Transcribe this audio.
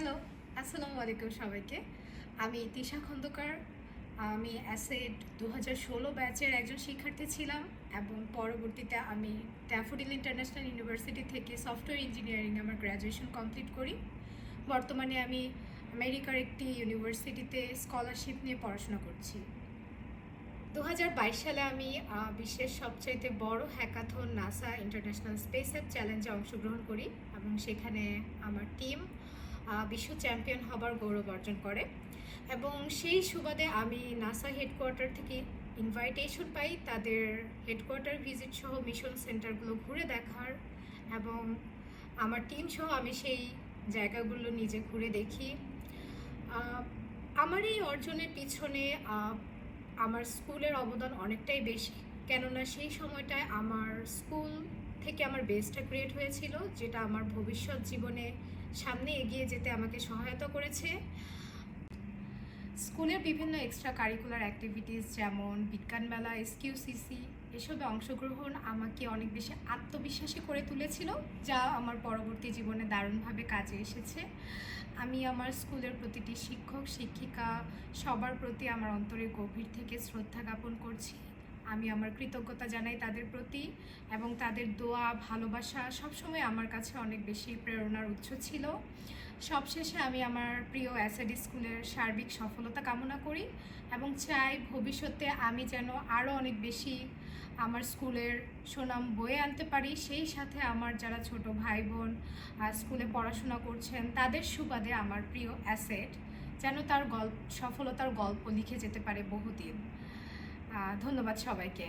Hello, আসসালামু আলাইকুম সবাইকে। আমি তিশা খন্দকার। আমি অ্যাসেট ২০১৬ ব্যাচের একজন শিক্ষার্থী ছিলাম এবং পরবর্তীতে আমি ড্যাফোডিল ইন্টারন্যাশনাল ইউনিভার্সিটি থেকে সফটওয়্যার ইঞ্জিনিয়ারিং আমার গ্র্যাজুয়েশন কমপ্লিট করি। বর্তমানে আমি আমেরিকার একটি ইউনিভার্সিটিতে স্কলারশিপ নিয়ে পড়াশোনা করছি। ২০২২ সালে আমি বিশ্বের সবচাইতে বড় hackathon NASA international space app চ্যালেঞ্জে অংশগ্রহণ করি এবং সেখানে আমার টিম বিশ্ব চ্যাম্পিয়ন হবার গৌরব অর্জন করে এবং সেই সুবাদে আমি নাসা হেডকোয়ার্টার থেকে ইনভাইটেশন পাই তাদের হেডকোয়ার্টার ভিজিট সহ মিশন সেন্টারগুলো ঘুরে দেখার এবং আমার টিম সহ আমি সেই জায়গাগুলো নিজে ঘুরে দেখি। আমার এই অর্জনের পিছনে আমার স্কুলের অবদান অনেকটাই বেশি, কেননা সেই সময়টায় আমার স্কুল থেকে আমার বেসটা ক্রিয়েট হয়েছিল, যেটা আমার ভবিষ্যৎ জীবনে সামনে এগিয়ে যেতে আমাকে সহায়তা করেছে। স্কুলের বিভিন্ন এক্সট্রা কারিকুলার অ্যাক্টিভিটিস যেমন বিজ্ঞান মেলা, এসকিউসিসি এসবে অংশগ্রহণ আমাকে অনেক বেশি আত্মবিশ্বাসী করে তুলেছিল, যা আমার পরবর্তী জীবনে দারুণভাবে কাজে এসেছে। আমি আমার স্কুলের প্রতিটি শিক্ষক শিক্ষিকা সবার প্রতি আমার অন্তরে গভীর থেকে শ্রদ্ধা জ্ঞাপন করছি। আমি আমার কৃতজ্ঞতা জানাই তাদের প্রতি এবং তাদের দোয়া ভালোবাসা সবসময় আমার কাছে অনেক বেশি প্রেরণার উৎস ছিল। সবশেষে আমি আমার প্রিয় অ্যাসেড স্কুলের সার্বিক সফলতা কামনা করি এবং চাই ভবিষ্যতে আমি যেন আরও অনেক বেশি আমার স্কুলের সুনাম বয়ে আনতে পারি। সেই সাথে আমার যারা ছোট ভাই বোন স্কুলে পড়াশোনা করছেন তাদের সুবাদে আমার প্রিয় অ্যাসেড যেন তার সফলতার গল্প লিখে যেতে পারে বহুদিন। ধন্যবাদ সবাইকে।